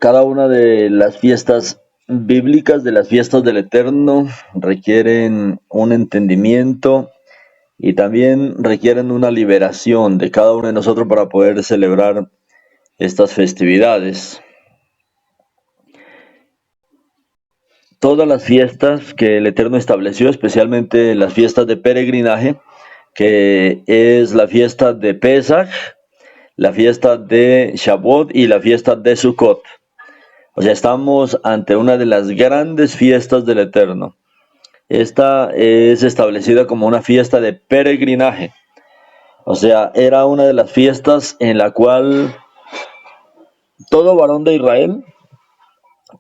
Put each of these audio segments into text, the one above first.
Cada una de las fiestas bíblicas, de las fiestas del Eterno, requieren un entendimiento y también requieren una liberación de cada uno de nosotros para poder celebrar estas festividades. Todas las fiestas que el Eterno estableció, especialmente las fiestas de peregrinaje, que es la fiesta de Pesach, la fiesta de Shavuot y la fiesta de Sukkot. O sea, estamos ante una de las grandes fiestas del Eterno. Esta es establecida como una fiesta de peregrinaje. O sea, era una de las fiestas en la cual todo varón de Israel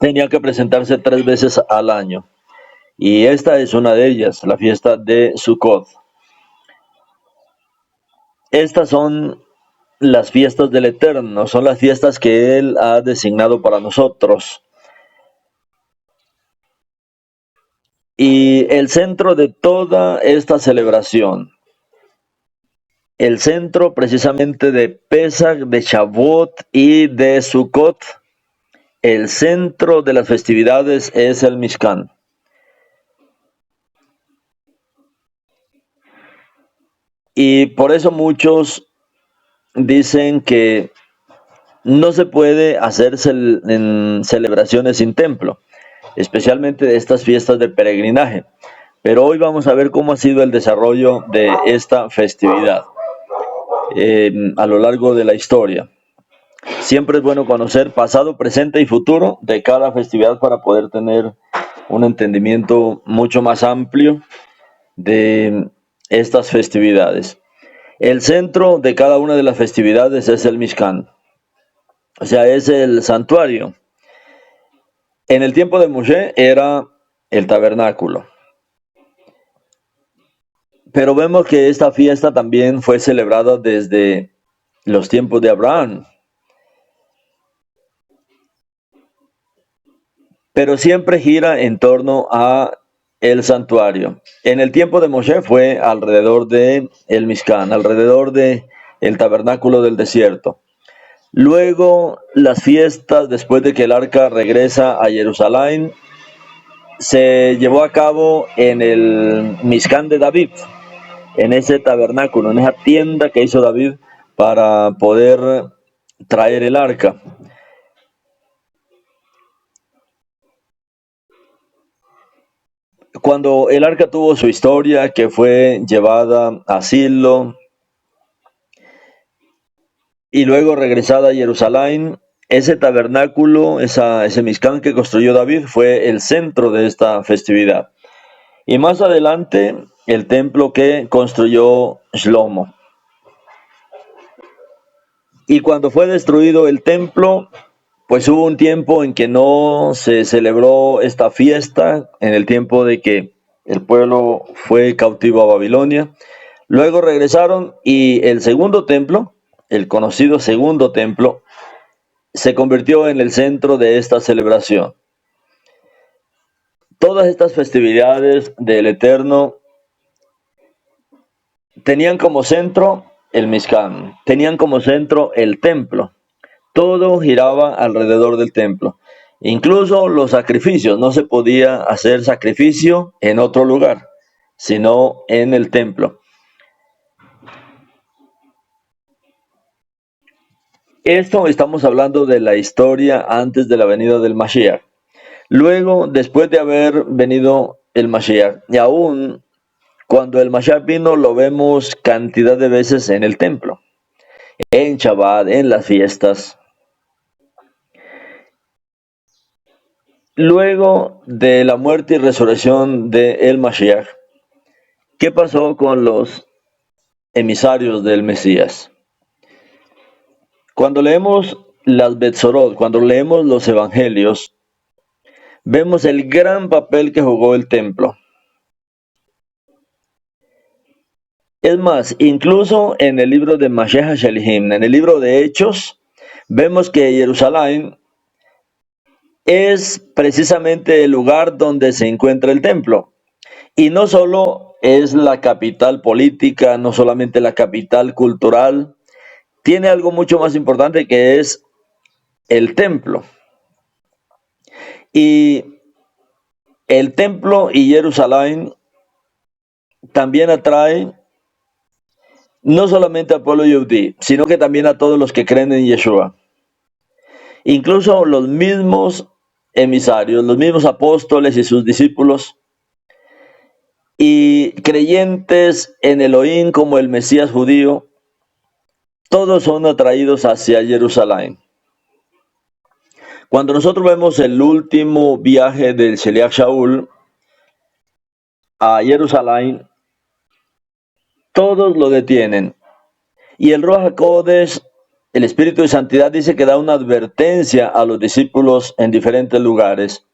tenía que presentarse 3 veces al año. Y esta es una de ellas, la fiesta de Sukkot. Estas son las fiestas del Eterno, son las fiestas que Él ha designado para nosotros. Y el centro de toda esta celebración, el centro precisamente de Pesach, de Shavuot y de Sukkot, el centro de las festividades es el Mishkan. Y por eso muchos dicen que no se puede hacer en celebraciones sin templo, especialmente de estas fiestas de peregrinaje. Pero hoy vamos a ver cómo ha sido el desarrollo de esta festividad a lo largo de la historia. Siempre es bueno conocer pasado, presente y futuro de cada festividad para poder tener un entendimiento mucho más amplio de estas festividades. El centro de cada una de las festividades es el Mishkan, o sea, es el santuario. En el tiempo de Moshe era el tabernáculo. Pero vemos que esta fiesta también fue celebrada desde los tiempos de Abraham. Pero siempre gira en torno a el santuario. En el tiempo de Moshe fue alrededor de el Mishkan, alrededor de el tabernáculo del desierto. Luego las fiestas, después de que el arca regresa a Jerusalén, se llevó a cabo en el Mishkan de David, en ese tabernáculo, en esa tienda que hizo David para poder traer el arca. Cuando el arca tuvo su historia, que fue llevada a Silo y luego regresada a Jerusalén, ese tabernáculo, ese Mishkan que construyó David, fue el centro de esta festividad. Y más adelante, el templo que construyó Shlomo. Y cuando fue destruido el templo, pues hubo un tiempo en que no se celebró esta fiesta, en el tiempo de que el pueblo fue cautivo a Babilonia. Luego regresaron y el segundo templo, el conocido segundo templo, se convirtió en el centro de esta celebración. Todas estas festividades del Eterno tenían como centro el Mishkan, tenían como centro el templo. Todo giraba alrededor del templo. Incluso los sacrificios, no se podía hacer sacrificio en otro lugar, sino en el templo. Esto estamos hablando de la historia antes de la venida del Mashiach. Luego, después de haber venido el Mashiach, y aún cuando el Mashiach vino, lo vemos cantidad de veces en el templo, en Shabbat, en las fiestas. Luego de la muerte y resurrección de el Mashiach, ¿qué pasó con los emisarios del Mesías? Cuando leemos las Betzorot, cuando leemos los evangelios, vemos el gran papel que jugó el templo. Es más, incluso en el libro de Mashiach HaShelihim, en el libro de Hechos, vemos que Jerusalén es precisamente el lugar donde se encuentra el templo. Y no solo es la capital política, no solamente la capital cultural, tiene algo mucho más importante que es el templo. Y el templo y Jerusalén también atrae no solamente al pueblo yehudí, sino que también a todos los que creen en Yeshua. Incluso los mismos emisarios, los mismos apóstoles y sus discípulos, y creyentes en Elohim como el Mesías judío, todos son atraídos hacia Jerusalén. Cuando nosotros vemos el último viaje del Sheliach Shaul a Jerusalén, todos lo detienen. Y el Ruach HaKodesh, el Espíritu de Santidad, dice que da una advertencia a los discípulos en diferentes lugares.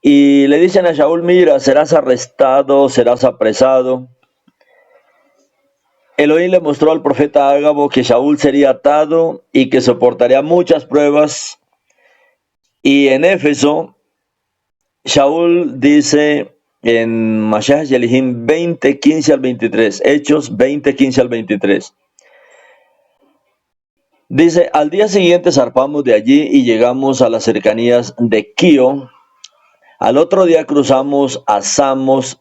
Y le dicen a Shaul, mira, serás arrestado, serás apresado. Elohim le mostró al profeta Ágabo que Shaul sería atado y que soportaría muchas pruebas. Y en Éfeso, Shaul dice en Mashiach Yelihim 20, 15 al 23, Hechos 20, 15 al 23. Dice, al día siguiente zarpamos de allí y llegamos a las cercanías de Quío. Al otro día cruzamos a Samos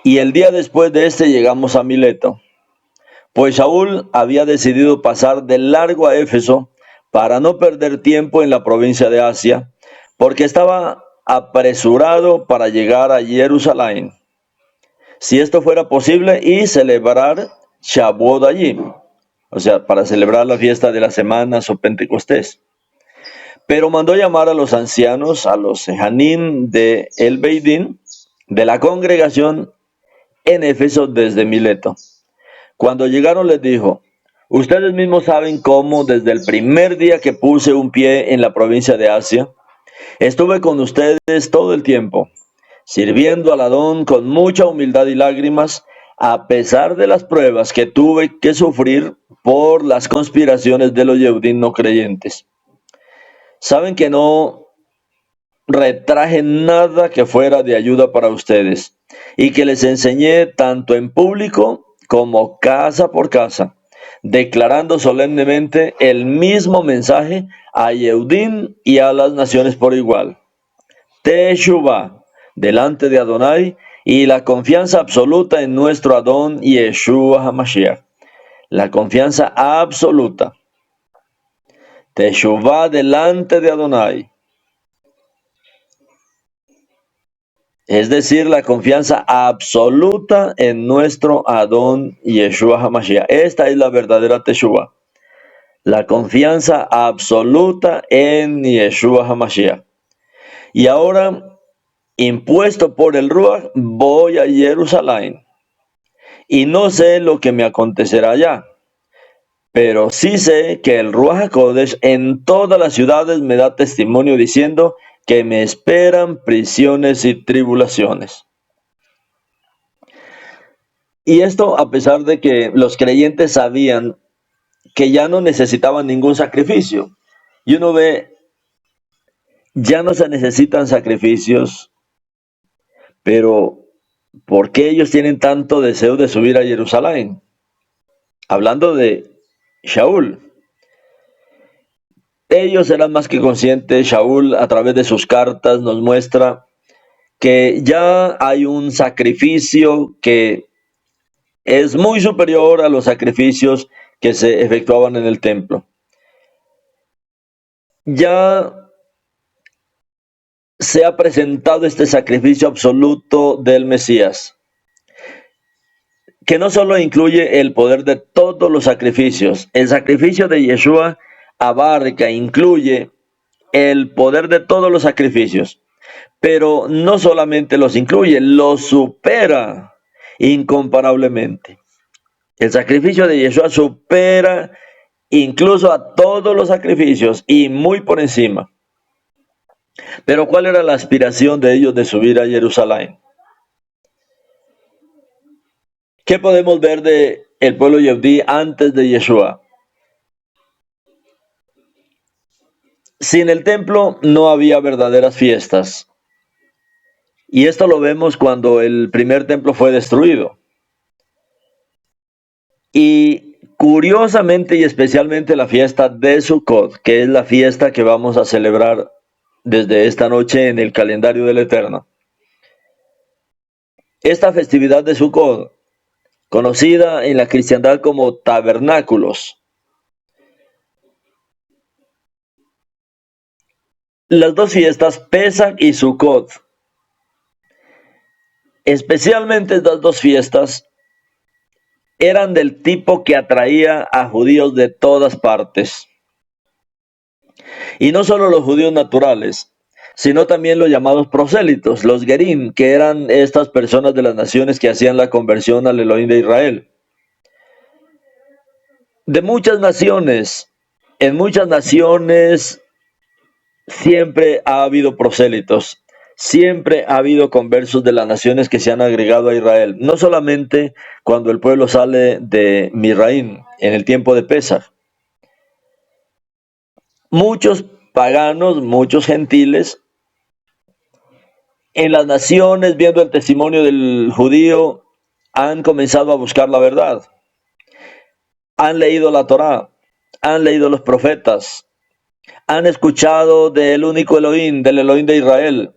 y el día después de este llegamos a Mileto. Pues Shaul había decidido pasar de largo a Éfeso para no perder tiempo en la provincia de Asia, porque estaba apresurado para llegar a Jerusalén, si esto fuera posible, y celebrar Shavuot allí, o sea, para celebrar la fiesta de las semanas o Pentecostés. Pero mandó llamar a los ancianos, a los Hanim de El Beidín, de la congregación en Éfeso desde Mileto. Cuando llegaron les dijo, ustedes mismos saben cómo desde el primer día que puse un pie en la provincia de Asia, estuve con ustedes todo el tiempo, sirviendo al Adón con mucha humildad y lágrimas, a pesar de las pruebas que tuve que sufrir por las conspiraciones de los Yehudim no creyentes. Saben que no retraje nada que fuera de ayuda para ustedes, y que les enseñé tanto en público como casa por casa, declarando solemnemente el mismo mensaje a Yehudim y a las naciones por igual. Teshuvah, delante de Adonai, y la confianza absoluta en nuestro Adón Yeshua HaMashiach. La confianza absoluta. Teshuvah delante de Adonai. Es decir, la confianza absoluta en nuestro Adón Yeshua HaMashiach. Esta es la verdadera Teshuvah. La confianza absoluta en Yeshua HaMashiach. Y ahora, impuesto por el Ruach, voy a Jerusalén. Y no sé lo que me acontecerá allá. Pero sí sé que el Ruach HaKodesh en todas las ciudades me da testimonio diciendo que me esperan prisiones y tribulaciones. Y esto a pesar de que los creyentes sabían que ya no necesitaban ningún sacrificio. Y uno ve, ya no se necesitan sacrificios, pero ¿por qué ellos tienen tanto deseo de subir a Jerusalén? Hablando de Shaul. Ellos eran más que conscientes. Shaul, a través de sus cartas, nos muestra que ya hay un sacrificio que es muy superior a los sacrificios que se efectuaban en el templo. Ya se ha presentado este sacrificio absoluto del Mesías, que no solo incluye el poder de todos los sacrificios. El sacrificio de Yeshua abarca, incluye el poder de todos los sacrificios, pero no solamente los incluye, los supera incomparablemente. El sacrificio de Yeshua supera incluso a todos los sacrificios y muy por encima. Pero ¿cuál era la aspiración de ellos de subir a Jerusalén? ¿Qué podemos ver de el pueblo yehudí antes de Yeshua? Sin el templo no había verdaderas fiestas. Y esto lo vemos cuando el primer templo fue destruido. Y curiosamente y especialmente la fiesta de Sukkot, que es la fiesta que vamos a celebrar desde esta noche en el calendario del Eterno. Esta festividad de Sukkot, conocida en la cristiandad como tabernáculos. Las dos fiestas, Pesach y Sukkot, especialmente estas dos fiestas, eran del tipo que atraía a judíos de todas partes. Y no solo los judíos naturales, sino también los llamados prosélitos, los gerim, que eran estas personas de las naciones que hacían la conversión al Elohim de Israel. De muchas naciones, en muchas naciones siempre ha habido prosélitos, siempre ha habido conversos de las naciones que se han agregado a Israel, no solamente cuando el pueblo sale de Misraim en el tiempo de Pesach. Muchos paganos, muchos gentiles, en las naciones, viendo el testimonio del judío, han comenzado a buscar la verdad. Han leído la Torá, han leído los profetas, han escuchado del único Elohim, del Elohim de Israel.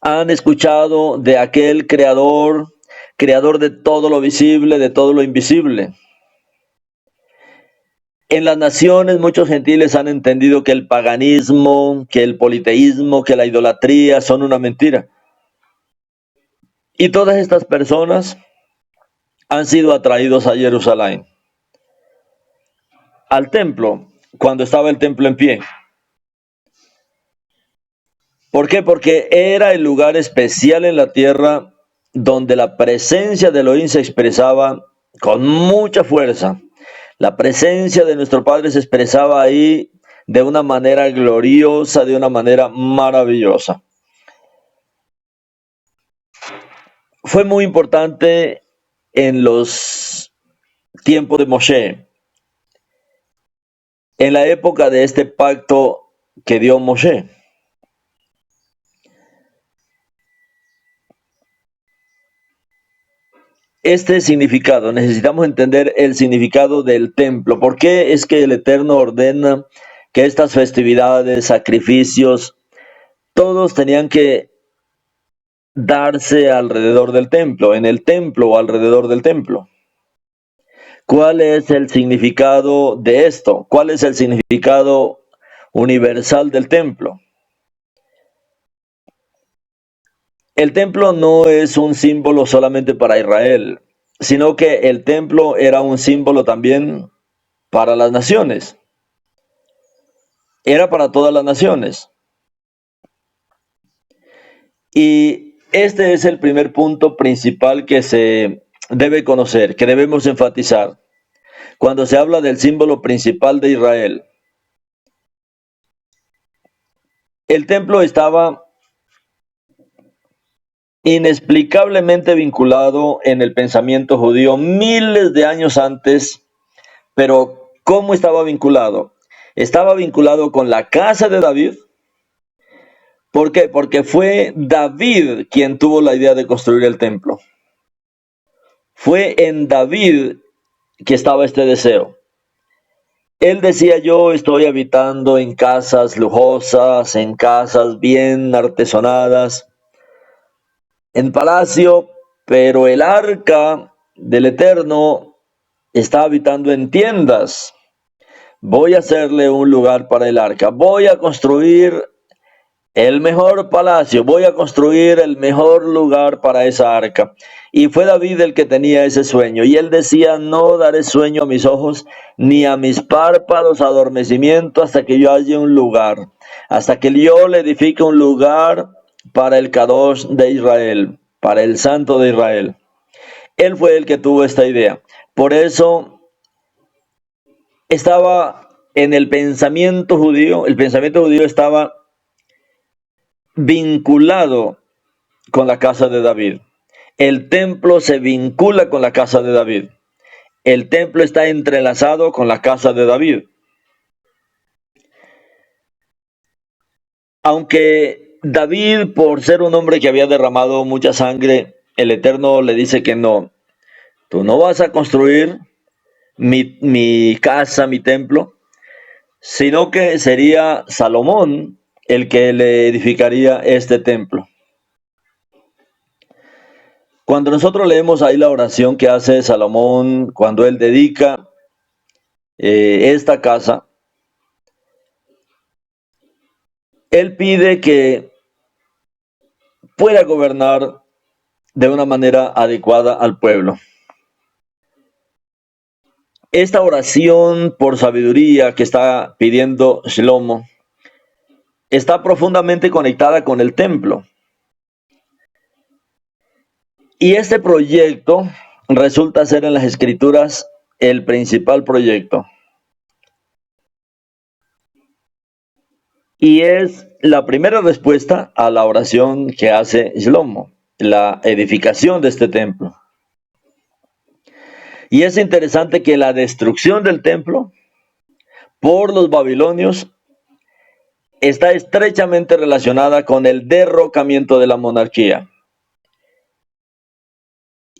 Han escuchado de aquel creador, creador de todo lo visible, de todo lo invisible. En las naciones muchos gentiles han entendido que el paganismo, que el politeísmo, que la idolatría son una mentira. Y todas estas personas han sido atraídos a Jerusalén, al templo, cuando estaba el templo en pie. ¿Por qué? Porque era el lugar especial en la tierra donde la presencia de Elohim se expresaba con mucha fuerza. La presencia de nuestro Padre se expresaba ahí de una manera gloriosa, de una manera maravillosa. Fue muy importante en los tiempos de Moshe, en la época de este pacto que dio Moshe. Este significado, necesitamos entender el significado del templo. ¿Por qué es que el Eterno ordena que estas festividades, sacrificios, todos tenían que darse alrededor del templo, en el templo o alrededor del templo? ¿Cuál es el significado de esto? ¿Cuál es el significado universal del templo? El templo no es un símbolo solamente para Israel, sino que el templo era un símbolo también para las naciones. Era para todas las naciones. Y este es el primer punto principal que se debe conocer, que debemos enfatizar. Cuando se habla del símbolo principal de Israel, el templo estaba inexplicablemente vinculado en el pensamiento judío miles de años antes, pero ¿cómo estaba vinculado? Estaba vinculado con la casa de David. ¿Por qué? Porque fue David quien tuvo la idea de construir el templo. Fue en David que estaba este deseo. Él decía: yo estoy habitando en casas lujosas, en casas bien artesonadas, en palacio, pero el arca del Eterno está habitando en tiendas. Voy a hacerle un lugar para el arca. Voy a construir el mejor palacio. Voy a construir el mejor lugar para esa arca. Y fue David el que tenía ese sueño. Y él decía: no daré sueño a mis ojos, ni a mis párpados adormecimiento, hasta que yo halle un lugar. Hasta que yo le edifique un lugar para el Kadosh de Israel, para el Santo de Israel. Él fue el que tuvo esta idea. Por eso estaba en el pensamiento judío estaba vinculado con la casa de David. El templo se vincula con la casa de David. El templo está entrelazado con la casa de David. Aunque David, por ser un hombre que había derramado mucha sangre, el Eterno le dice que no. Tú no vas a construir mi casa, mi templo, sino que sería Salomón el que le edificaría este templo. Cuando nosotros leemos ahí la oración que hace Salomón cuando él dedica esta casa, él pide que pueda gobernar de una manera adecuada al pueblo. Esta oración por sabiduría que está pidiendo Shlomo está profundamente conectada con el templo. Y este proyecto resulta ser en las escrituras el principal proyecto. Y es la primera respuesta a la oración que hace Shlomo, la edificación de este templo. Y es interesante que la destrucción del templo por los babilonios está estrechamente relacionada con el derrocamiento de la monarquía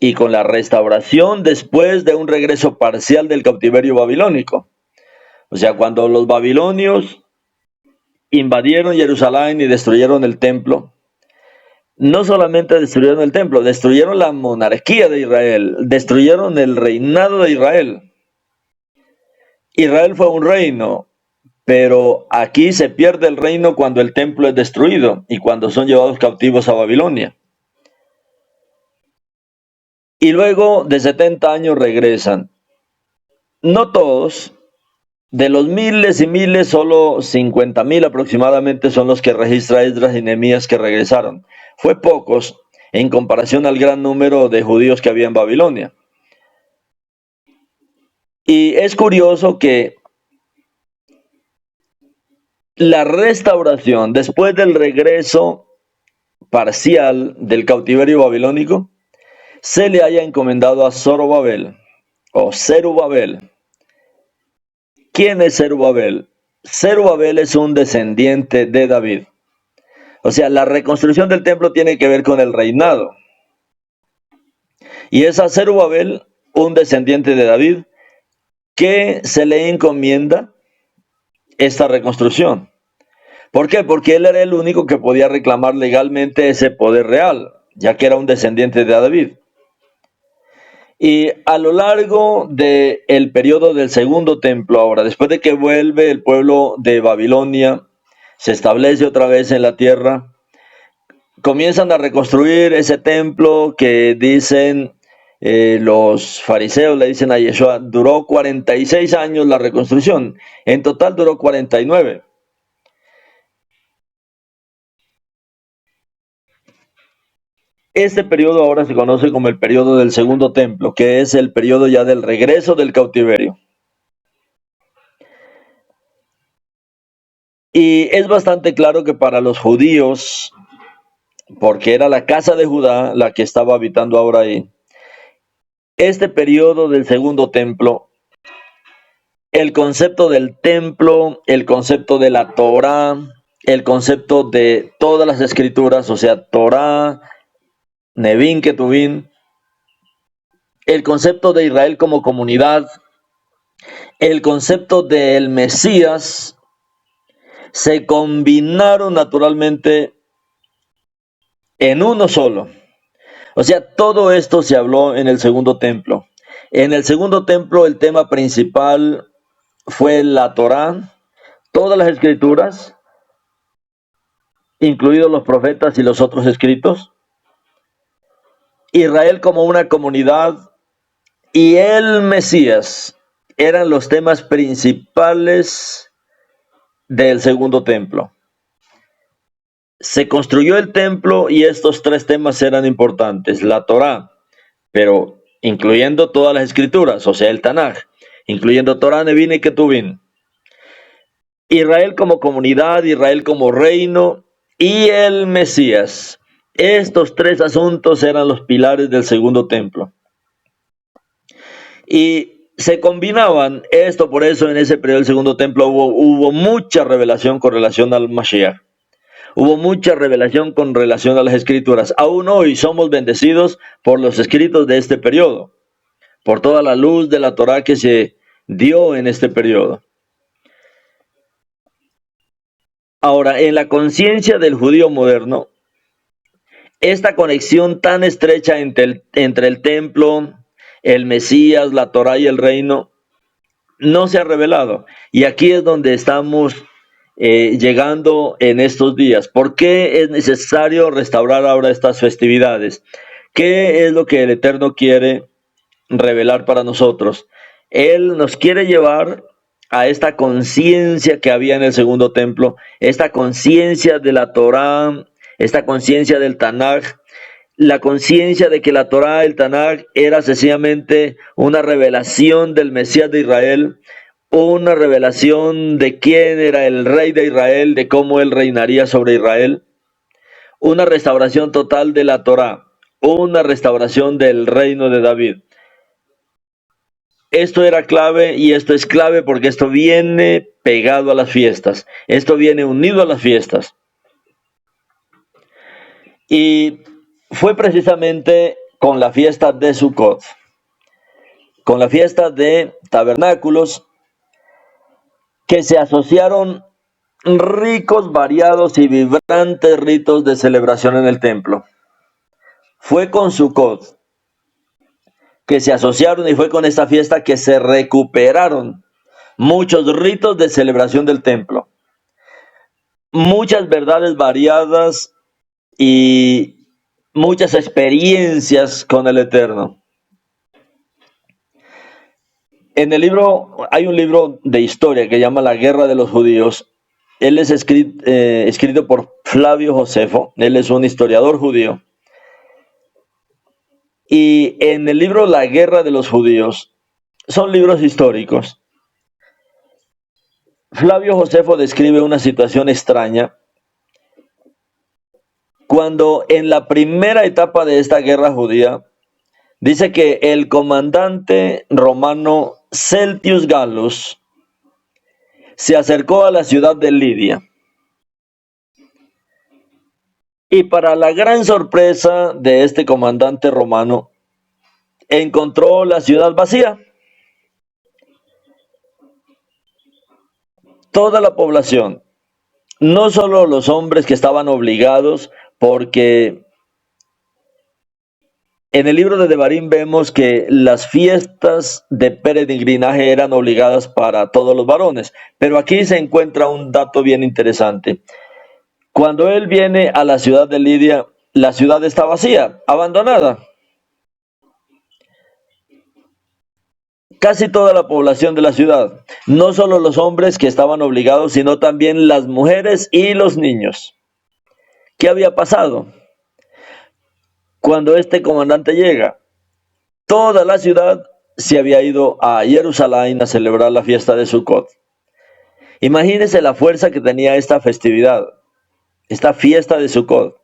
y con la restauración después de un regreso parcial del cautiverio babilónico. O sea, cuando los babilonios invadieron Jerusalén y destruyeron el templo, no solamente destruyeron el templo, destruyeron la monarquía de Israel, destruyeron el reinado de Israel. Israel fue un reino, pero aquí se pierde el reino cuando el templo es destruido y cuando son llevados cautivos a Babilonia. Y luego de 70 años regresan. No todos, de los miles y miles, solo 50,000 aproximadamente son los que registra Esdras y Nehemías que regresaron. Fue pocos en comparación al gran número de judíos que había en Babilonia. Y es curioso que la restauración después del regreso parcial del cautiverio babilónico se le haya encomendado a Zorobabel o Zerubabel. ¿Quién es Zerubabel? Zerubabel es un descendiente de David. O sea, la reconstrucción del templo tiene que ver con el reinado. Y es a Zerubabel, un descendiente de David, que se le encomienda esta reconstrucción. ¿Por qué? Porque él era el único que podía reclamar legalmente ese poder real, ya que era un descendiente de David. Y a lo largo del periodo del segundo templo, ahora, después de que vuelve el pueblo de Babilonia, se establece otra vez en la tierra, comienzan a reconstruir ese templo que dicen los fariseos, le dicen a Yeshua, duró 46 años la reconstrucción, en total duró 49. Este periodo ahora se conoce como el periodo del segundo templo, que es el periodo ya del regreso del cautiverio. Y es bastante claro que para los judíos, porque era la casa de Judá la que estaba habitando ahora ahí, este periodo del segundo templo, el concepto del templo, el concepto de la Torá, el concepto de todas las escrituras, o sea, Torá, Nevin, Ketuvim, el concepto de Israel como comunidad, el concepto del Mesías, se combinaron naturalmente en uno solo. O sea, todo esto se habló en el segundo templo. En el segundo templo el tema principal fue la Torá, todas las escrituras, incluidos los profetas y los otros escritos, Israel como una comunidad y el Mesías eran los temas principales del segundo templo. Se construyó el templo y estos tres temas eran importantes. La Torá, pero incluyendo todas las escrituras, o sea, el Tanaj, incluyendo Torá, Nevin y Ketuvim. Israel como comunidad, Israel como reino y el Mesías. Estos tres asuntos eran los pilares del segundo templo. Y se combinaban esto, por eso en ese periodo del segundo templo hubo mucha revelación con relación al Mashiach. Hubo mucha revelación con relación a las escrituras. Aún hoy somos bendecidos por los escritos de este periodo, por toda la luz de la Torá que se dio en este periodo. Ahora, en la conciencia del judío moderno, esta conexión tan estrecha entre el templo, el Mesías, la Torá y el reino no se ha revelado. Y aquí es donde estamos llegando en estos días. ¿Por qué es necesario restaurar ahora estas festividades? ¿Qué es lo que el Eterno quiere revelar para nosotros? Él nos quiere llevar a esta conciencia que había en el segundo templo, esta conciencia de la Torá, esta conciencia del Tanaj, la conciencia de que la Torá, el Tanaj, era sencillamente una revelación del Mesías de Israel, una revelación de quién era el rey de Israel, de cómo él reinaría sobre Israel, una restauración total de la Torá, una restauración del reino de David. Esto era clave y esto es clave porque esto viene pegado a las fiestas, esto viene unido a las fiestas. Y fue precisamente con la fiesta de Sukkot, con la fiesta de tabernáculos, que se asociaron ricos, variados y vibrantes ritos de celebración en el templo. Fue con Sukkot que se asociaron y fue con esta fiesta que se recuperaron muchos ritos de celebración del templo, muchas verdades variadas y muchas experiencias con el Eterno. En el libro, hay un libro de historia que llama La Guerra de los Judíos. Él es escrito por Flavio Josefo, él es un historiador judío. Y en el libro La Guerra de los Judíos, son libros históricos. Flavio Josefo describe una situación extraña cuando en la primera etapa de esta guerra judía, dice que el comandante romano Celtius Gallus se acercó a la ciudad de Lidia. Y para la gran sorpresa de este comandante romano, encontró la ciudad vacía. Toda la población, no solo los hombres que estaban obligados, porque en el libro de Devarim vemos que las fiestas de peregrinaje eran obligadas para todos los varones, pero aquí se encuentra un dato bien interesante. Cuando él viene a la ciudad de Lidia, la ciudad está vacía, abandonada. Casi toda la población de la ciudad, no solo los hombres que estaban obligados, sino también las mujeres y los niños. ¿Qué había pasado? Cuando este comandante llega, toda la ciudad se había ido a Jerusalén a celebrar la fiesta de Sukkot. Imagínense la fuerza que tenía esta festividad, esta fiesta de Sukkot.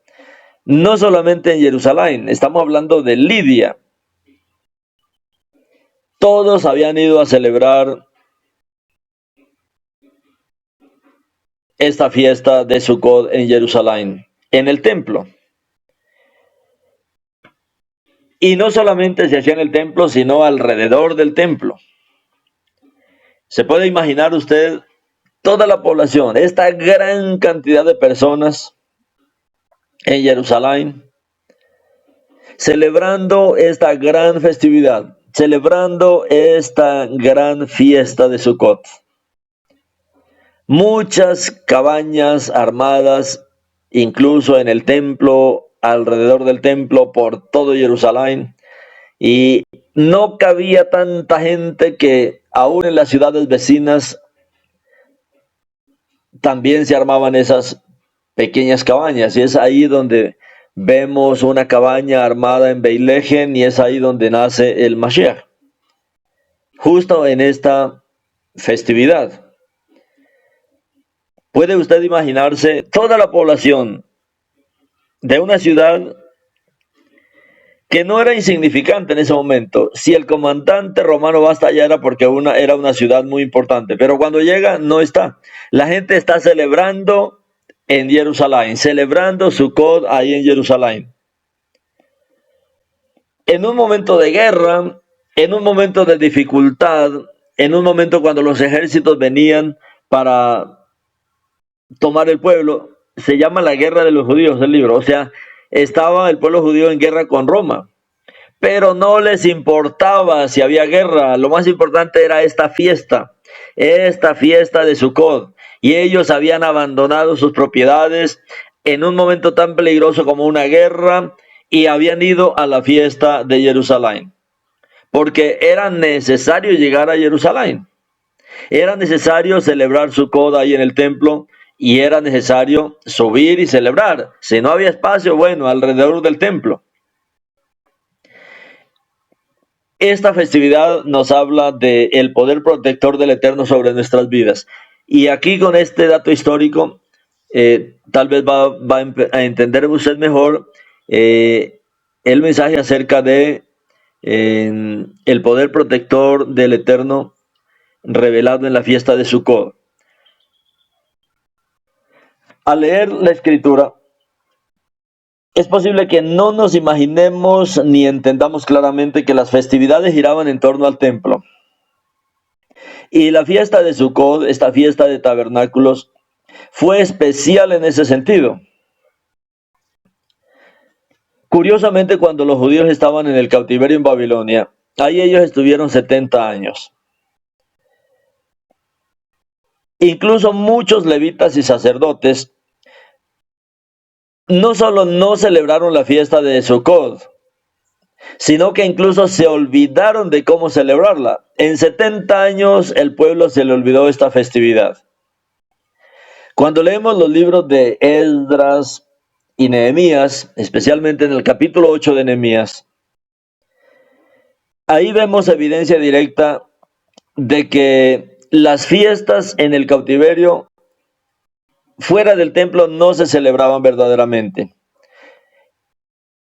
No solamente en Jerusalén, estamos hablando de Lidia. Todos habían ido a celebrar esta fiesta de Sukkot en Jerusalén, en el templo. Y no solamente se hacía en el templo, sino alrededor del templo. Se puede imaginar usted toda la población, esta gran cantidad de personas en Jerusalén, celebrando esta gran festividad, celebrando esta gran fiesta de Sukkot. Muchas cabañas armadas, incluso en el templo, alrededor del templo, por todo Jerusalén. Y no cabía tanta gente que aún en las ciudades vecinas también se armaban esas pequeñas cabañas. Y es ahí donde vemos una cabaña armada en Beilegen y es ahí donde nace el Mashiach. Justo en esta festividad. ¿Puede usted imaginarse toda la población de una ciudad que no era insignificante en ese momento? Si el comandante romano va hasta allá era porque era una ciudad muy importante, pero cuando llega no está. La gente está celebrando en Jerusalén, celebrando Sukkot ahí en Jerusalén. En un momento de guerra, en un momento de dificultad, en un momento cuando los ejércitos venían para tomar el pueblo. Se llama la guerra de los judíos el libro. O sea, estaba el pueblo judío en guerra con Roma. Pero no les importaba si había guerra. Lo más importante era esta fiesta de Sukkot. Y ellos habían abandonado sus propiedades en un momento tan peligroso como una guerra y habían ido a la fiesta de Jerusalén. Porque era necesario llegar a Jerusalén. Era necesario celebrar Sukkot ahí en el templo y era necesario subir y celebrar. Si no había espacio, bueno, alrededor del templo. Esta festividad nos habla del poder protector del Eterno sobre nuestras vidas. Y aquí con este dato histórico, tal vez va a entender usted mejor el mensaje acerca de el poder protector del Eterno revelado en la fiesta de Sukkot. Al leer la escritura, es posible que no nos imaginemos ni entendamos claramente que las festividades giraban en torno al templo. Y la fiesta de Sukkot, esta fiesta de tabernáculos, fue especial en ese sentido. Curiosamente, cuando los judíos estaban en el cautiverio en Babilonia, ahí ellos estuvieron 70 años. Incluso muchos levitas y sacerdotes no solo no celebraron la fiesta de Sukkot, sino que incluso se olvidaron de cómo celebrarla. En 70 años el pueblo se le olvidó esta festividad. Cuando leemos los libros de Esdras y Nehemías, especialmente en el capítulo 8 de Nehemías, ahí vemos evidencia directa de que las fiestas en el cautiverio fuera del templo no se celebraban verdaderamente.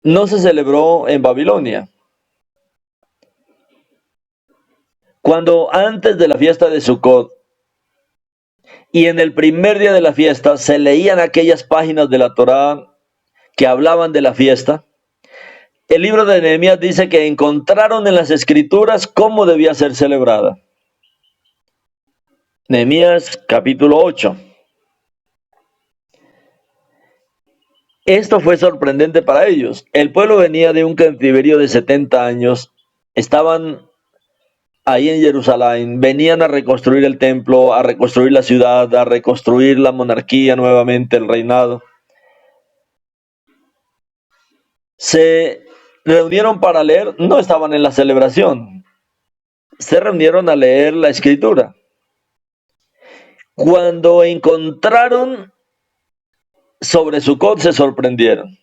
No se celebró en Babilonia. Cuando antes de la fiesta de Sukkot y en el primer día de la fiesta se leían aquellas páginas de la Torá que hablaban de la fiesta, el libro de Nehemías dice que encontraron en las escrituras cómo debía ser celebrada. Nehemías capítulo 8. Esto fue sorprendente para ellos. El pueblo venía de un cautiverio de 70 años, estaban ahí en Jerusalén, venían a reconstruir el templo, a reconstruir la ciudad, a reconstruir la monarquía nuevamente, el reinado. Se reunieron para leer, no estaban en la celebración, se reunieron a leer la escritura. Cuando encontraron sobre Sukkot se sorprendieron.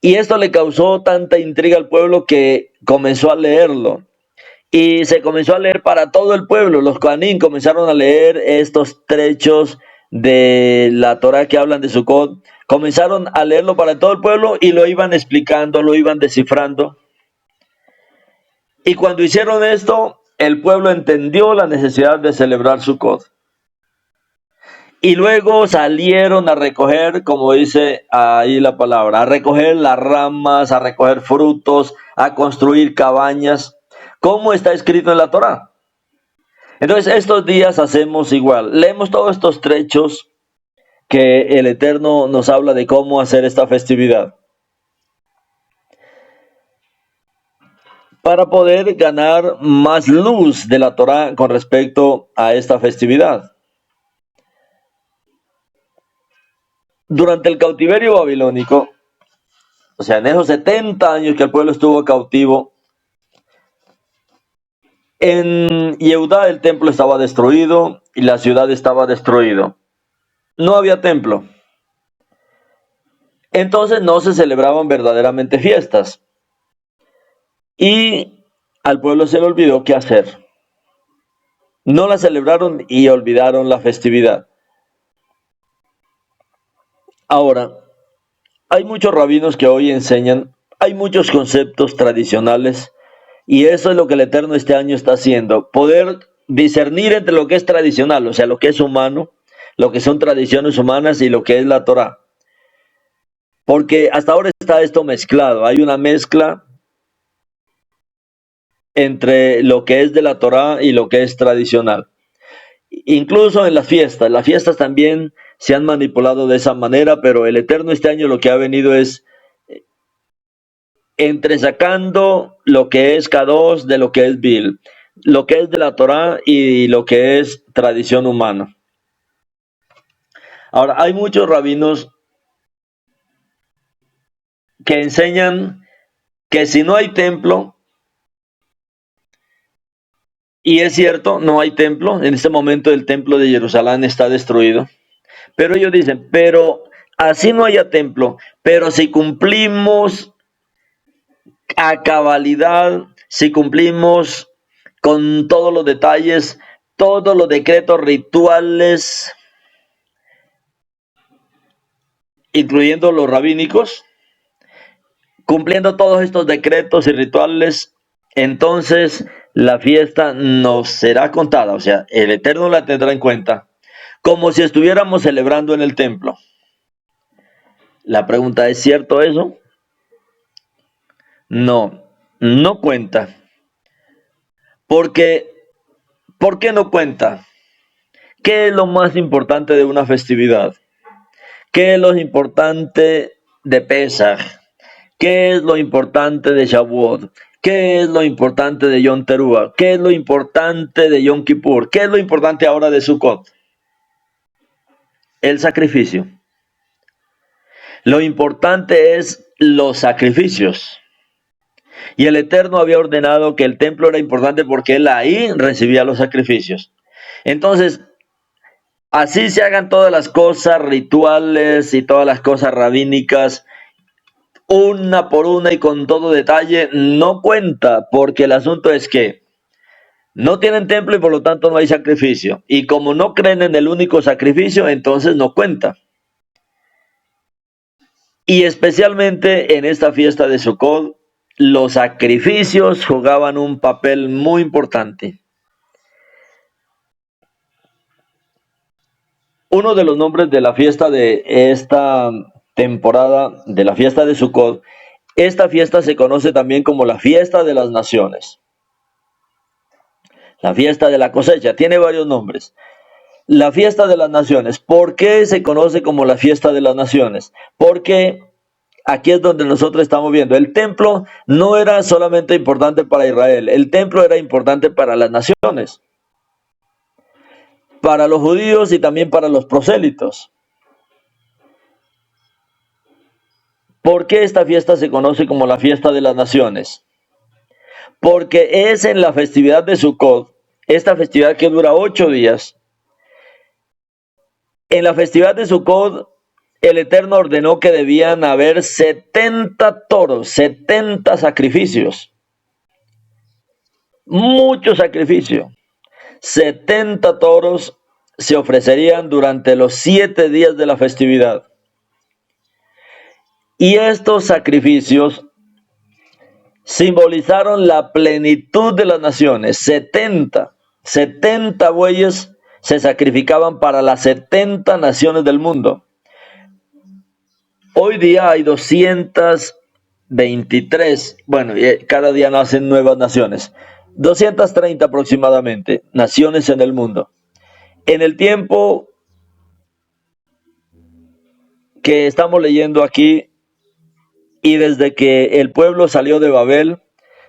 Y esto le causó tanta intriga al pueblo que comenzó a leerlo. Y se comenzó a leer para todo el pueblo. Los Kohanim comenzaron a leer estos trechos de la Torá que hablan de Sukkot. Comenzaron a leerlo para todo el pueblo y lo iban explicando, lo iban descifrando. Y cuando hicieron esto, el pueblo entendió la necesidad de celebrar Sukkot. Y luego salieron a recoger, como dice ahí la palabra, a recoger las ramas, a recoger frutos, a construir cabañas, como está escrito en la Torá. Entonces estos días hacemos igual. Leemos todos estos trechos que el Eterno nos habla de cómo hacer esta festividad. Para poder ganar más luz de la Torá con respecto a esta festividad. Durante el cautiverio babilónico, o sea, en esos 70 años que el pueblo estuvo cautivo, en Yehudá el templo estaba destruido y la ciudad estaba destruida. No había templo. Entonces no se celebraban verdaderamente fiestas. Y al pueblo se le olvidó qué hacer. No la celebraron y olvidaron la festividad. Ahora, hay muchos rabinos que hoy enseñan, hay muchos conceptos tradicionales, y eso es lo que el Eterno este año está haciendo, poder discernir entre lo que es tradicional, o sea, lo que es humano, lo que son tradiciones humanas y lo que es la Torá. Porque hasta ahora está esto mezclado, hay una mezcla entre lo que es de la Torá y lo que es tradicional. incluso en las fiestas también se han manipulado de esa manera, pero el Eterno este año lo que ha venido es entresacando lo que es Kadosh de lo que es Bil, lo que es de la Torá y lo que es tradición humana. Ahora, hay muchos rabinos que enseñan que si no hay templo, y es cierto, no hay templo, en este momento el templo de Jerusalén está destruido, pero ellos dicen, pero así no haya templo, pero si cumplimos a cabalidad, si cumplimos con todos los detalles, todos los decretos rituales, incluyendo los rabínicos, cumpliendo todos estos decretos y rituales, entonces la fiesta nos será contada, o sea, el Eterno la tendrá en cuenta, como si estuviéramos celebrando en el templo. La pregunta, ¿es cierto eso? No, no cuenta. Porque, ¿por qué no cuenta? ¿Qué es lo más importante de una festividad? ¿Qué es lo importante de Pesach? ¿Qué es lo importante de Shavuot? ¿Qué es lo importante de Yom Teruah? ¿Qué es lo importante de Yom Kippur? ¿Qué es lo importante ahora de Sukkot? El sacrificio. Lo importante es los sacrificios. Y el Eterno había ordenado que el templo era importante porque él ahí recibía los sacrificios. Entonces, así se hagan todas las cosas rituales y todas las cosas rabínicas, una por una y con todo detalle, no cuenta, porque el asunto es que no tienen templo y por lo tanto no hay sacrificio. Y como no creen en el único sacrificio, entonces no cuenta. Y especialmente en esta fiesta de Sukkot, los sacrificios jugaban un papel muy importante. Uno de los nombres de la fiesta de esta temporada, de la fiesta de Sukkot, esta fiesta se conoce también como la fiesta de las naciones. La fiesta de la cosecha, tiene varios nombres. La fiesta de las naciones. ¿Por qué se conoce como la fiesta de las naciones? Porque aquí es donde nosotros estamos viendo. El templo no era solamente importante para Israel, el templo era importante para las naciones, para los judíos y también para los prosélitos. ¿Por qué esta fiesta se conoce como la fiesta de las naciones? Porque es en la festividad de Sukkot, esta festividad que dura 8 días. En la festividad de Sukkot, el Eterno ordenó que debían haber 70 toros, 70 sacrificios. Mucho sacrificio. 70 toros se ofrecerían durante los 7 días de la festividad. Y estos sacrificios simbolizaron la plenitud de las naciones. 70 bueyes se sacrificaban para las 70 naciones del mundo. Hoy día hay 223, bueno, cada día nacen nuevas naciones, 230 aproximadamente, naciones en el mundo. En el tiempo que estamos leyendo aquí, y desde que el pueblo salió de Babel,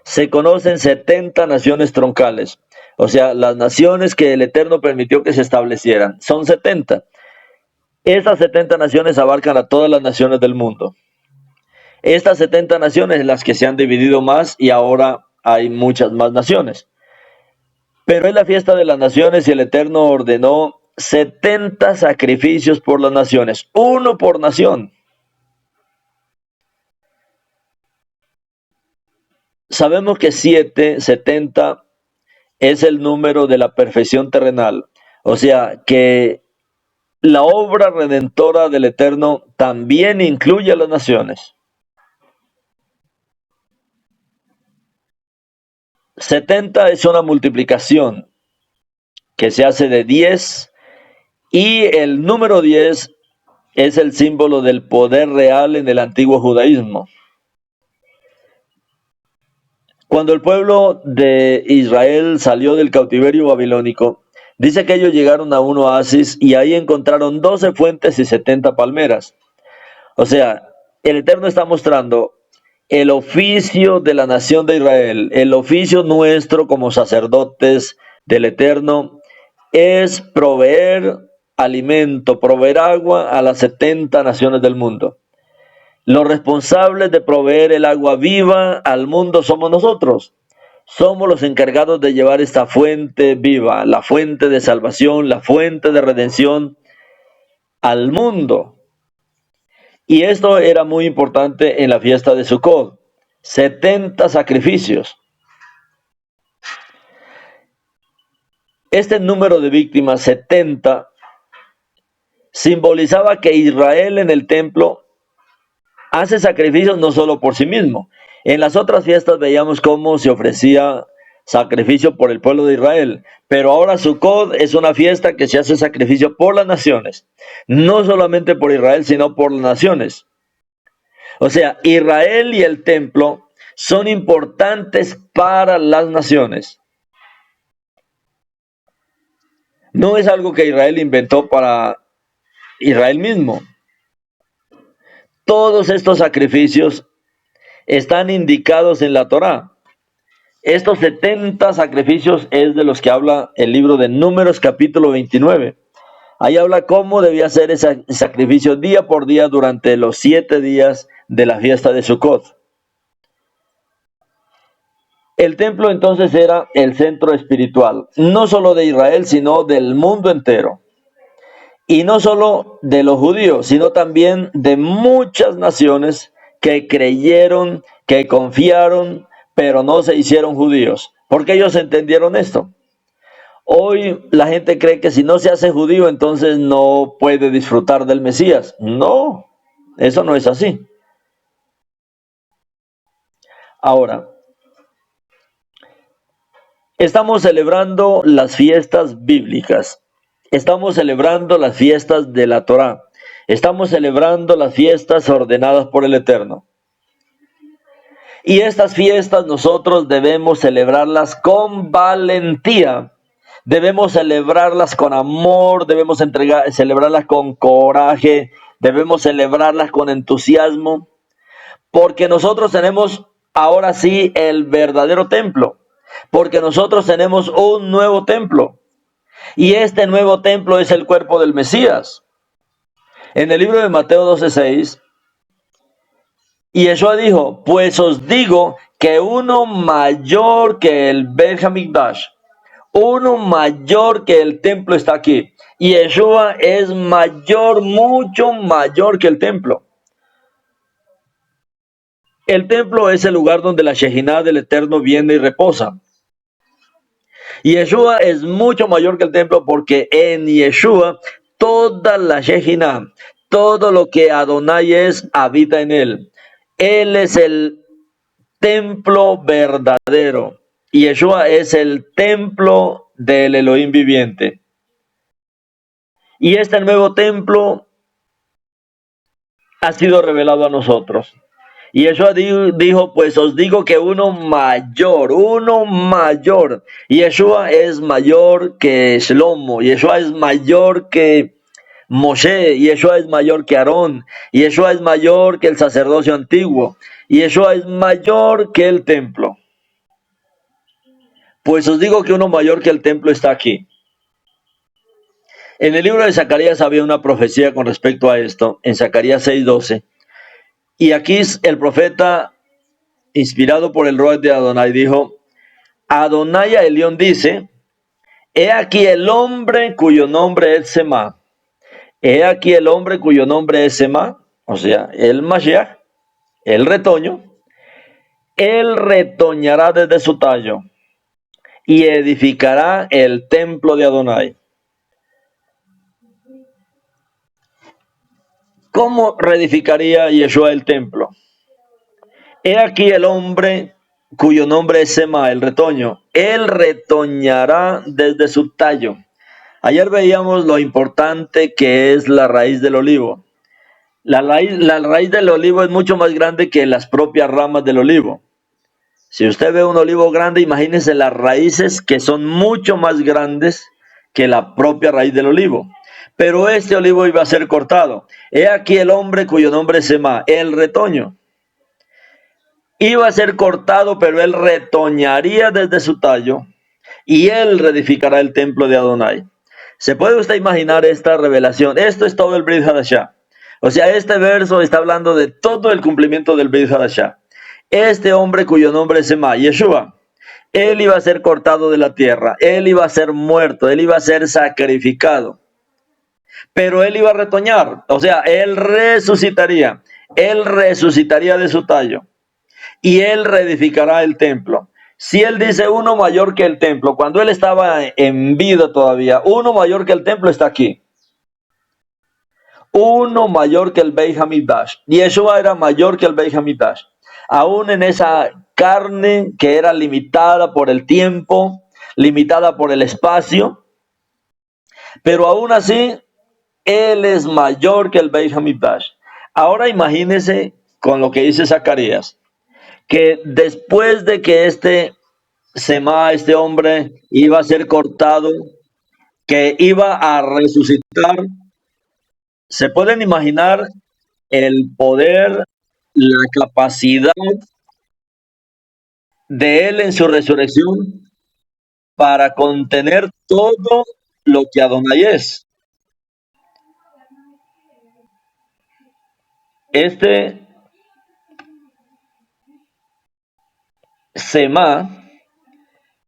se conocen 70 naciones troncales, o sea, las naciones que el Eterno permitió que se establecieran, son 70. Estas 70 naciones abarcan a todas las naciones del mundo. Estas 70 naciones en las que se han dividido más y ahora hay muchas más naciones. Pero es la fiesta de las naciones y el Eterno ordenó 70 sacrificios por las naciones, uno por nación. Sabemos que 70 es el número de la perfección terrenal, o sea que la obra redentora del Eterno también incluye a las naciones. 70 es una multiplicación que se hace de 10 y el número 10 es el símbolo del poder real en el antiguo judaísmo. Cuando el pueblo de Israel salió del cautiverio babilónico, Dice que ellos llegaron a un oasis y ahí encontraron 12 fuentes y 70 palmeras. O sea, el Eterno está mostrando el oficio de la nación de Israel, el oficio nuestro como sacerdotes del Eterno es proveer alimento, proveer agua a las 70 naciones del mundo. Los responsables de proveer el agua viva al mundo somos nosotros. Somos los encargados de llevar esta fuente viva, la fuente de salvación, la fuente de redención al mundo. Y esto era muy importante en la fiesta de Sukkot. 70 sacrificios. Este número de víctimas, 70, simbolizaba que Israel en el templo hace sacrificios no solo por sí mismo. En las otras fiestas veíamos cómo se ofrecía sacrificio por el pueblo de Israel, pero ahora Sukkot es una fiesta que se hace sacrificio por las naciones, no solamente por Israel, sino por las naciones. O sea, Israel y el templo son importantes para las naciones. No es algo que Israel inventó para Israel mismo. Todos estos sacrificios están indicados en la Torá. Estos 70 sacrificios es de los que habla el libro de Números capítulo 29. Ahí habla cómo debía ser ese sacrificio día por día durante los 7 días de la fiesta de Sukkot. El templo entonces era el centro espiritual, no solo de Israel, sino del mundo entero. Y no solo de los judíos, sino también de muchas naciones que creyeron, que confiaron, pero no se hicieron judíos. Porque ellos entendieron esto. Hoy la gente cree que si no se hace judío, entonces no puede disfrutar del Mesías. No, eso no es así. Ahora, estamos celebrando las fiestas bíblicas. Estamos celebrando las fiestas de la Torá. Estamos celebrando las fiestas ordenadas por el Eterno. Y estas fiestas nosotros debemos celebrarlas con valentía. Debemos celebrarlas con amor, debemos celebrarlas con coraje, debemos celebrarlas con entusiasmo. Porque nosotros tenemos ahora sí el verdadero templo. Porque nosotros tenemos un nuevo templo. Y este nuevo templo es el cuerpo del Mesías. En el libro de Mateo 12:6, Yeshua dijo, pues os digo que uno mayor que el Bet Hamikdash, uno mayor que el templo está aquí. Y Yeshua es mayor, mucho mayor que el templo. El templo es el lugar donde la Shejinah del Eterno viene y reposa. Y Yeshua es mucho mayor que el templo porque en Yeshua toda la Shejinah, todo lo que Adonai es, habita en él. Él es el templo verdadero. Y Yeshua es el templo del Elohim viviente. Y este nuevo templo ha sido revelado a nosotros. Y Yeshua dijo, pues os digo que uno mayor. Y Yeshua es mayor que Shlomo. Yeshua es mayor que Moshe. Yeshua es mayor que Aarón. Yeshua es mayor que el sacerdocio antiguo. Yeshua es mayor que el templo. Pues os digo que uno mayor que el templo está aquí. En el libro de Zacarías había una profecía con respecto a esto, en Zacarías 6:12. Y aquí el profeta, inspirado por el Ruach de Adonai, dijo, Adonai a Elión dice, he aquí el hombre cuyo nombre es Sema. He aquí el hombre cuyo nombre es Sema, o sea, el Mashiach, el retoño. Él retoñará desde su tallo y edificará el templo de Adonai. ¿Cómo reedificaría Yeshua el templo? He aquí el hombre cuyo nombre es Sema, el retoño. Él retoñará desde su tallo. Ayer veíamos lo importante que es la raíz del olivo. La raíz del olivo es mucho más grande que las propias ramas del olivo. Si usted ve un olivo grande, imagínense las raíces que son mucho más grandes que la propia raíz del olivo. Pero este olivo iba a ser cortado. He aquí el hombre cuyo nombre es Semá, el retoño. Iba a ser cortado, pero él retoñaría desde su tallo y él reedificará el templo de Adonai. ¿Se puede usted imaginar esta revelación? Esto es todo el Brit Hadashah. O sea, este verso está hablando de todo el cumplimiento del Brit Hadashah. Este hombre cuyo nombre es Semá, Yeshua, él iba a ser cortado de la tierra, él iba a ser muerto, él iba a ser sacrificado. Pero él iba a retoñar, o sea, él resucitaría de su tallo y él reedificará el templo. Si él dice uno mayor que el templo, cuando él estaba en vida todavía, uno mayor que el templo está aquí. Uno mayor que el Beit Hamikdash. Yeshua era mayor que el Beit Hamikdash. Aún en esa carne que era limitada por el tiempo, limitada por el espacio, pero aún así, él es mayor que el Beit Hamikdash. Ahora imagínese con lo que dice Zacarías, que después de que este hombre iba a ser cortado, que iba a resucitar, ¿se pueden imaginar el poder, la capacidad de él en su resurrección para contener todo lo que Adonai es? Este Semá,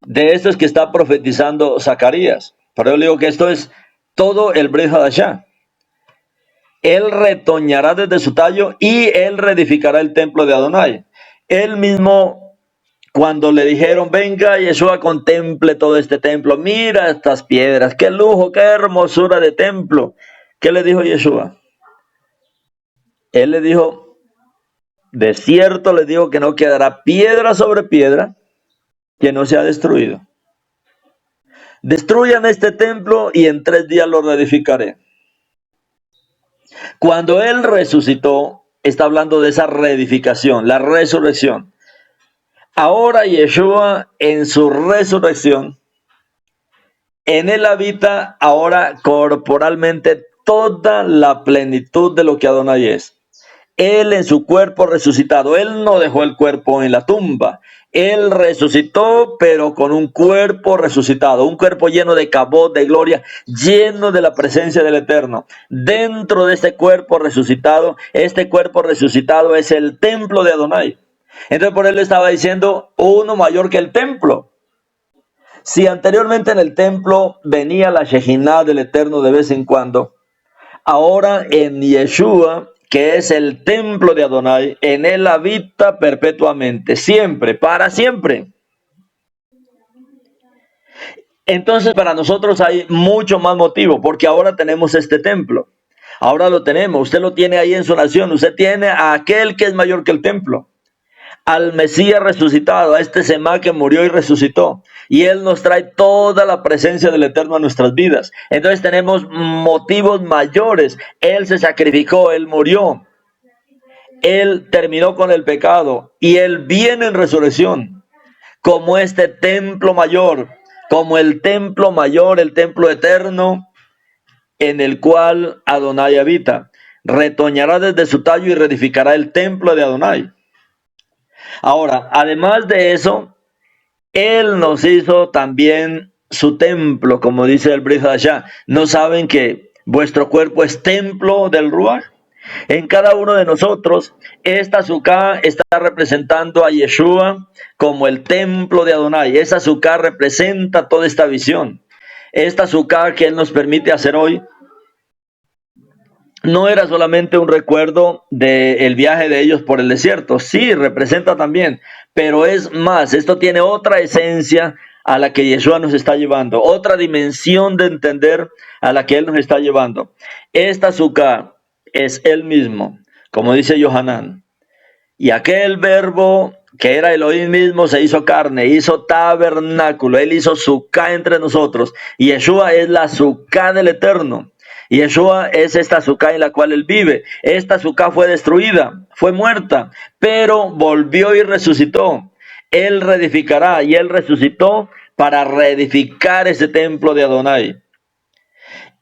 de esto es que está profetizando Zacarías. Pero yo le digo que esto es todo el Brit Hadashah. Él retoñará desde su tallo y él reedificará el templo de Adonai. Él mismo, cuando le dijeron, venga Yeshua, contemple todo este templo, mira estas piedras, qué lujo, qué hermosura de templo. ¿Qué le dijo Yeshua? Él le dijo, de cierto le digo que no quedará piedra sobre piedra que no sea destruido. Destruyan este templo y en 3 días lo reedificaré. Cuando él resucitó, está hablando de esa reedificación, la resurrección. Ahora Yeshua en su resurrección, en él habita ahora corporalmente toda la plenitud de lo que Adonai es. Él en su cuerpo resucitado, él no dejó el cuerpo en la tumba. Él resucitó, pero con un cuerpo resucitado, un cuerpo lleno de cabot, de gloria, lleno de la presencia del Eterno. Dentro de este cuerpo resucitado es el templo de Adonai. Entonces por él le estaba diciendo, uno mayor que el templo. Si anteriormente en el templo venía la Shejinah del Eterno de vez en cuando, ahora en Yeshua, que es el templo de Adonai, en él habita perpetuamente, siempre, para siempre. Entonces para nosotros hay mucho más motivo, porque ahora tenemos este templo. Ahora lo tenemos, usted lo tiene ahí en su nación, usted tiene a aquel que es mayor que el templo, al Mesías resucitado, a este Semá que murió y resucitó. Y él nos trae toda la presencia del Eterno a nuestras vidas. Entonces tenemos motivos mayores. Él se sacrificó, él murió. Él terminó con el pecado y él viene en resurrección como este templo mayor, como el templo mayor, el templo eterno en el cual Adonai habita. Retoñará desde su tallo y reedificará el templo de Adonai. Ahora, además de eso, él nos hizo también su templo, como dice el Brit Hadashah. ¿No saben que vuestro cuerpo es templo del Ruach? En cada uno de nosotros, esta Sukkah está representando a Yeshua como el templo de Adonai. Esa Sukkah representa toda esta visión. Esta Sukkah que Él nos permite hacer hoy no era solamente un recuerdo del viaje de ellos por el desierto. Sí, representa también, pero es más. Esto tiene otra esencia a la que Yeshua nos está llevando, otra dimensión de entender a la que Él nos está llevando. Esta Sukkah es Él mismo, como dice Yohanan. Y aquel verbo que era Elohim mismo se hizo carne, hizo tabernáculo, Él hizo Sukkah entre nosotros. Y Yeshua es la Sukkah del Eterno. Y Yeshua es esta Sukkah en la cual Él vive. Esta Sukkah fue destruida, fue muerta, pero volvió y resucitó. Él reedificará y Él resucitó para reedificar ese templo de Adonai.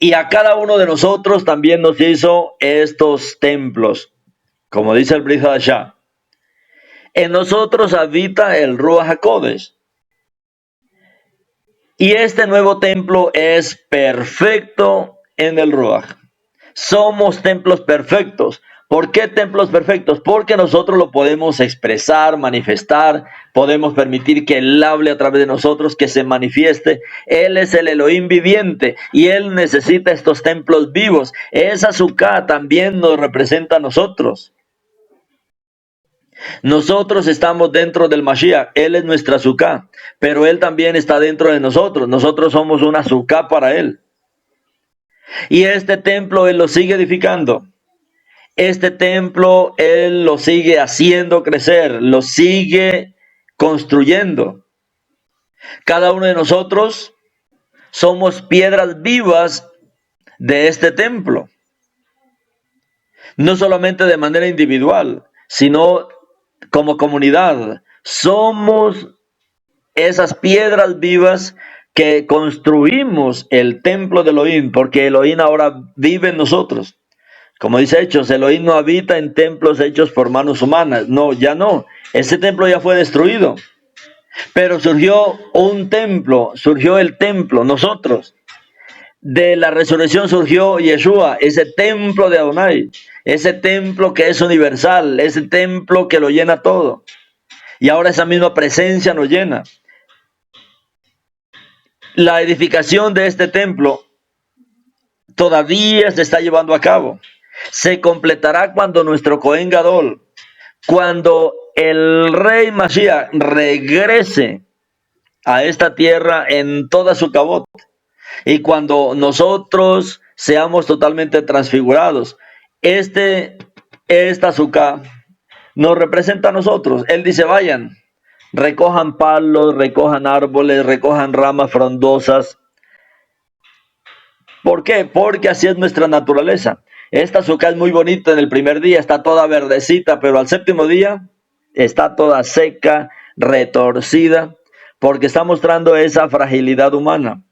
Y a cada uno de nosotros también nos hizo estos templos, como dice el Brit Hadashah. En nosotros habita el Ruach HaKodesh. Y este nuevo templo es perfecto en el Ruach. Somos templos perfectos. ¿Por qué templos perfectos? Porque nosotros lo podemos expresar, manifestar, podemos permitir que Él hable a través de nosotros, que se manifieste. Él es el Elohim viviente y Él necesita estos templos vivos. Esa Sukkah también nos representa a nosotros. Nosotros estamos dentro del Mashiach, Él es nuestra Sukkah, pero Él también está dentro de nosotros. Nosotros somos una Sukkah para Él. Y este templo Él lo sigue edificando. Este templo Él lo sigue haciendo crecer, lo sigue construyendo. Cada uno de nosotros somos piedras vivas de este templo. No solamente de manera individual, sino como comunidad. Somos esas piedras vivas que construimos el templo de Elohim, porque Elohim ahora vive en nosotros. Como dice Hechos, Elohim no habita en templos hechos por manos humanas. No, ya no. Ese templo ya fue destruido. Pero surgió un templo, surgió el templo, nosotros. De la resurrección surgió Yeshua, ese templo de Adonai, ese templo que es universal, ese templo que lo llena todo. Y ahora esa misma presencia nos llena. La edificación de este templo todavía se está llevando a cabo. Se completará cuando nuestro Cohen Gadol, cuando el Rey Mashiach regrese a esta tierra en toda su cabot, y cuando nosotros seamos totalmente transfigurados. Esta Sukkah nos representa a nosotros. Él dice, vayan, recojan palos, recojan árboles, recojan ramas frondosas. ¿Por qué? Porque así es nuestra naturaleza. Esta Sukkah es muy bonita en el primer día, está toda verdecita, pero al séptimo día está toda seca, retorcida, porque está mostrando esa fragilidad humana.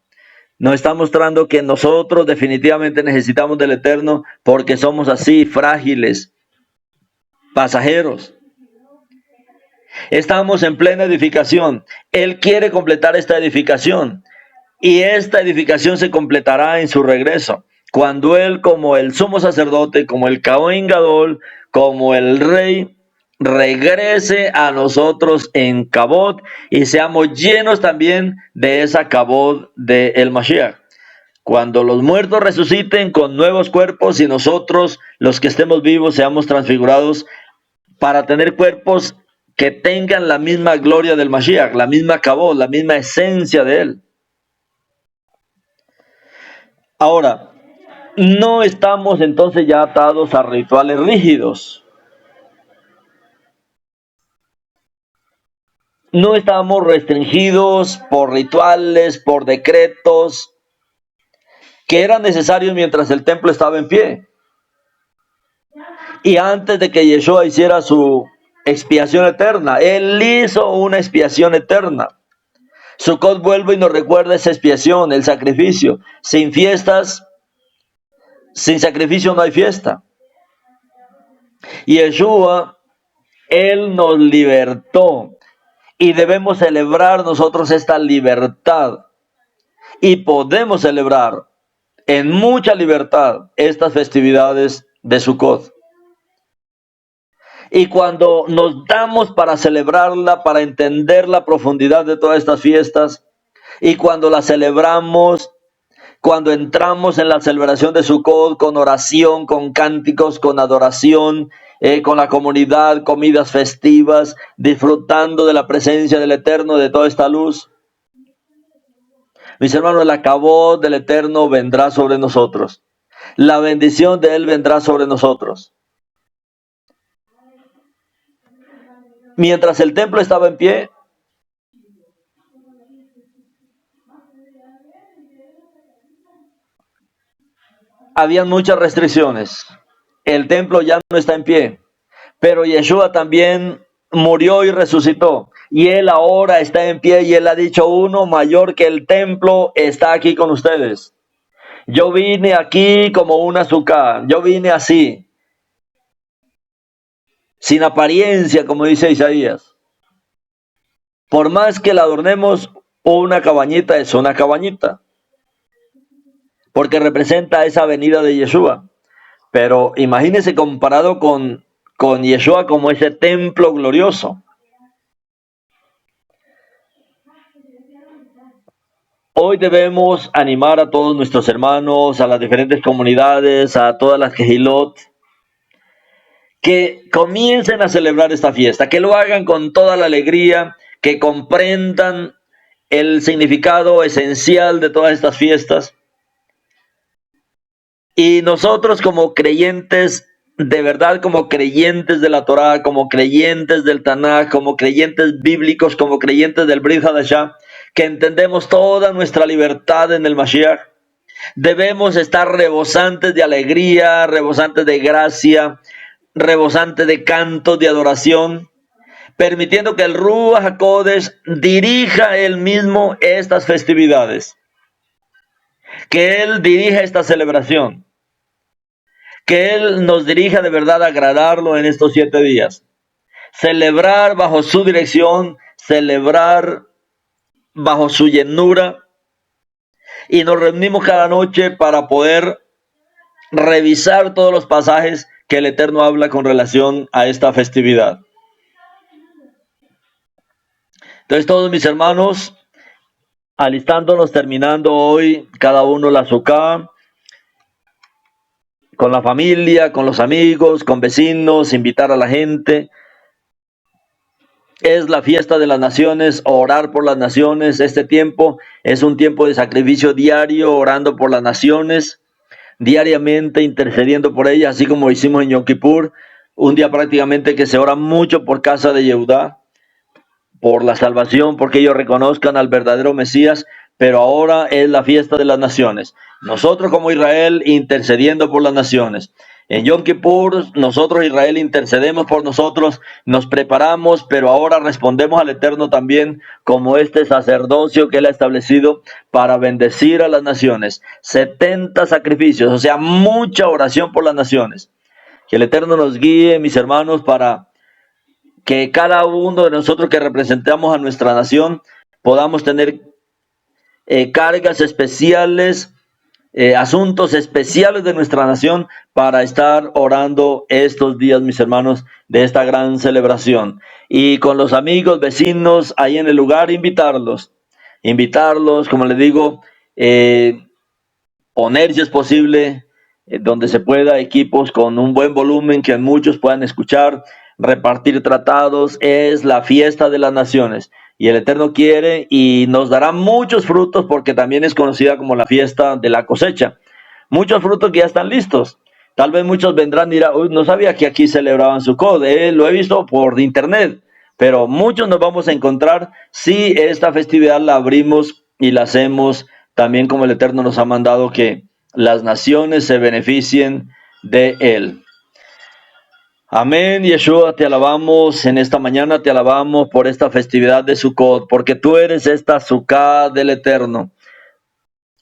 Nos está mostrando que nosotros definitivamente necesitamos del Eterno porque somos así, frágiles, pasajeros. Estamos en plena edificación. Él quiere completar esta edificación. Y esta edificación se completará en su regreso. Cuando Él, como el sumo sacerdote, como el Cohen Gadol, como el Rey, regrese a nosotros en Kabod y seamos llenos también de esa Kabod de el Mashiach. Cuando los muertos resuciten con nuevos cuerpos y nosotros, los que estemos vivos, seamos transfigurados para tener cuerpos que tengan la misma gloria del Mashiach, la misma Kabod, la misma esencia de Él. Ahora, no estamos entonces ya atados a rituales rígidos. No estamos restringidos por rituales, por decretos que eran necesarios mientras el templo estaba en pie. Y antes de que Yeshua hiciera su expiación eterna, Él hizo una expiación eterna. Sukkot vuelve y nos recuerda esa expiación, el sacrificio. Sin fiestas, sin sacrificio no hay fiesta. Y Yeshua, Él nos libertó. Y debemos celebrar nosotros esta libertad. Y podemos celebrar en mucha libertad estas festividades de Sukkot. Y cuando nos damos para celebrarla, para entender la profundidad de todas estas fiestas, y cuando las celebramos, cuando entramos en la celebración de Sukkot con oración, con cánticos, con adoración, con la comunidad, comidas festivas, disfrutando de la presencia del Eterno, de toda esta luz. Mis hermanos, el acabó del Eterno vendrá sobre nosotros. La bendición de Él vendrá sobre nosotros. Mientras el templo estaba en pie, habían muchas restricciones. El templo ya no está en pie, pero Yeshua también murió y resucitó. Y Él ahora está en pie y Él ha dicho, uno mayor que el templo está aquí con ustedes. Yo vine aquí como un azúcar, yo vine así, sin apariencia, como dice Isaías. Por más que la adornemos, una cabañita es una cabañita, porque representa esa venida de Yeshua. Pero imagínense comparado con Yeshua como ese templo glorioso. Hoy debemos animar a todos nuestros hermanos, a las diferentes comunidades, a todas las Kehilot, que comiencen a celebrar esta fiesta, que lo hagan con toda la alegría, que comprendan el significado esencial de todas estas fiestas. Y nosotros como creyentes, de verdad como creyentes de la Torá, como creyentes del Tanaj, como creyentes bíblicos, como creyentes del Brit Hadashah, que entendemos toda nuestra libertad en el Mashiach, debemos estar rebosantes de alegría, rebosantes de gracia, rebosantes de cantos de adoración, permitiendo que el Ruach HaKodesh dirija él mismo estas festividades, que él dirija esta celebración, que él nos dirija de verdad a agradarlo en estos 7 días. Celebrar bajo su dirección, celebrar bajo su llenura, y nos reunimos cada noche para poder revisar todos los pasajes que el Eterno habla con relación a esta festividad. Entonces, todos mis hermanos, alistándonos, terminando hoy cada uno la Sukkah, con la familia, con los amigos, con vecinos, invitar a la gente. Es la fiesta de las naciones, orar por las naciones. Este tiempo es un tiempo de sacrificio diario, orando por las naciones, diariamente intercediendo por ellas, así como hicimos en Yom Kippur, un día prácticamente que se ora mucho por casa de Yehudá, por la salvación, porque ellos reconozcan al verdadero Mesías, pero ahora es la fiesta de las naciones. Nosotros como Israel intercediendo por las naciones. En Yom Kippur, nosotros Israel intercedemos por nosotros, nos preparamos, pero ahora respondemos al Eterno también como este sacerdocio que Él ha establecido para bendecir a las naciones. 70 sacrificios, o sea, mucha oración por las naciones. Que el Eterno nos guíe, mis hermanos, para que cada uno de nosotros que representamos a nuestra nación podamos tener cargas especiales, asuntos especiales de nuestra nación para estar orando estos días, mis hermanos, de esta gran celebración. Y con los amigos, vecinos, ahí en el lugar, invitarlos, como les digo, poner si es posible, donde se pueda, equipos con un buen volumen que muchos puedan escuchar, repartir tratados. Es la fiesta de las naciones. Y el Eterno quiere y nos dará muchos frutos, porque también es conocida como la fiesta de la cosecha. Muchos frutos que ya están listos. Tal vez muchos vendrán y dirán, uy, no sabía que aquí celebraban Sukkot, lo he visto por internet. Pero muchos nos vamos a encontrar si esta festividad la abrimos y la hacemos también como el Eterno nos ha mandado, que las naciones se beneficien de él. Amén, Yeshua, te alabamos en esta mañana, te alabamos por esta festividad de Sukkot, porque tú eres esta Sukkah del Eterno.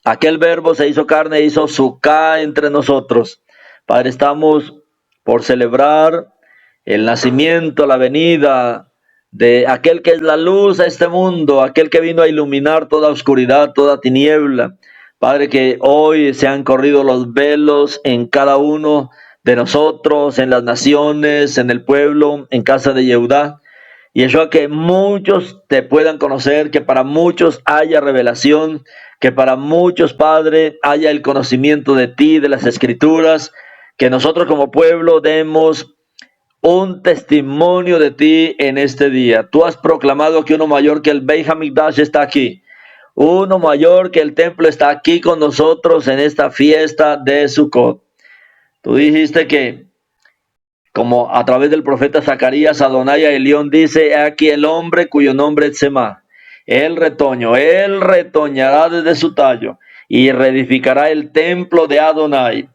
Aquel verbo se hizo carne e hizo Sukkah entre nosotros. Padre, estamos por celebrar el nacimiento, la venida de aquel que es la luz a este mundo, aquel que vino a iluminar toda oscuridad, toda tiniebla. Padre, que hoy se han corrido los velos en cada uno de nosotros, en las naciones, en el pueblo, en casa de Yehudá. Y eso, que muchos te puedan conocer, que para muchos haya revelación, que para muchos, Padre, haya el conocimiento de ti, de las Escrituras, que nosotros como pueblo demos un testimonio de ti en este día. Tú has proclamado que uno mayor que el Beit HaMikdash está aquí. Uno mayor que el templo está aquí con nosotros en esta fiesta de Sukkot. Tú dijiste que, como a través del profeta Zacarías, Adonai Elión dice, aquí el hombre cuyo nombre es Semá, el retoño, él retoñará desde su tallo y reedificará el templo de Adonai.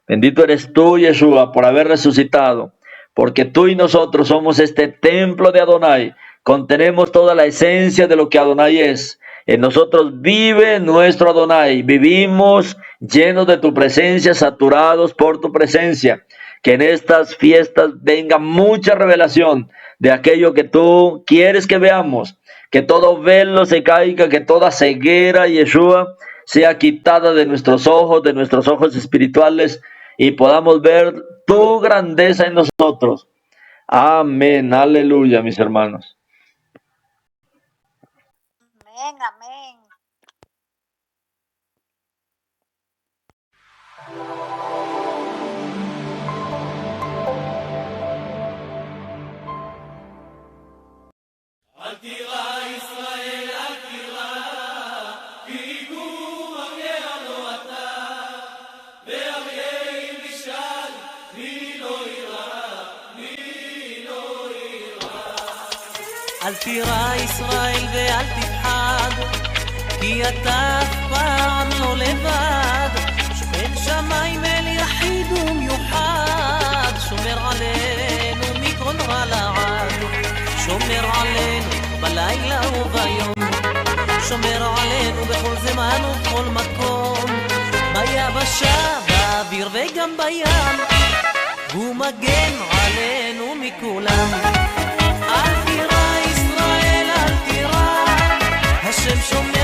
Bendito eres tú, Yeshua, por haber resucitado, porque tú y nosotros somos este templo de Adonai, contenemos toda la esencia de lo que Adonai es, En nosotros vive nuestro Adonai. Vivimos llenos de tu presencia, saturados por tu presencia. Que en estas fiestas venga mucha revelación de aquello que tú quieres que veamos. Que todo velo se caiga, que toda ceguera, Yeshua, sea quitada de nuestros ojos espirituales, y podamos ver tu grandeza en nosotros. Amén, aleluya, mis hermanos. Amén, amén. אל תירא ישראל ואל תפחד, כי אתה אף פעם לא לבד. שוכן שמיים אל יחיד ומיוחד, שומר עלינו מכל רע לעד. שומר עלינו בלילה וביום, שומר עלינו בכל זמן ובכל מקום, ביבשה, באוויר וגם בים, הוא מגן עלינו מכולם. אל תירא ישראל, אל תירא, השם שומר